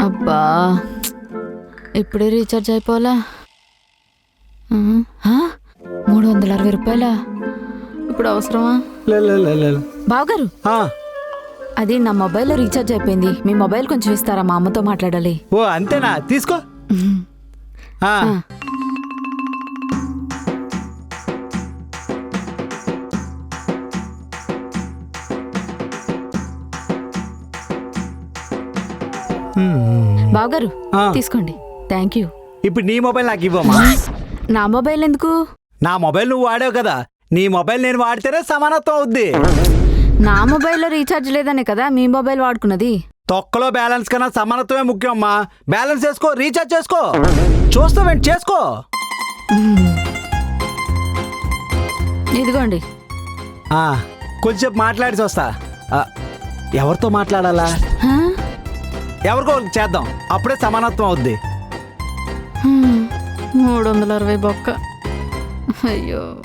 అబ్బా ఇప్పుడే రీఛార్జ్ అయిపోలా. 360 రూపాయలా? ఇప్పుడు అవసరమా? బావగారు, అది నా మొబైల్లో రీఛార్జ్ అయిపోయింది. మీ మొబైల్ కొంచెం ఇస్తారా? మా అమ్మతో మాట్లాడాలి. ఓ అంతేనా, తీసుకో. బావగారు తీసుకోండి. Thank you. ఇప్పుడు నీ మొబైల్ నాకు ఇవ్వమ్మా. నా మొబైల్ ఎందుకు? నా మొబైల్ నువ్వు వాడావు కదా, నీ మొబైల్ నేను వాడితేనే సమానత్వం అవుద్ది. నా మొబైల్లో రీఛార్జ్ లేదనే కదా మీ మొబైల్ వాడుకున్నది. తొక్కలో బ్యాలెన్స్ కన్నా సమానత్వమే ముఖ్యం అమ్మా. బ్యాలెన్స్ చేసుకో, రీఛార్జ్ చేసుకో. చూస్తావేంటి, చేసుకో. ఇదిగోండి. కొంచెం మాట్లాడి వస్తా. ఎవరితో మాట్లాడాలా? ఎవరికో చేద్దాం, అప్పుడే సమానత్వం అవుద్ది. 360 బొక్క. అయ్యో.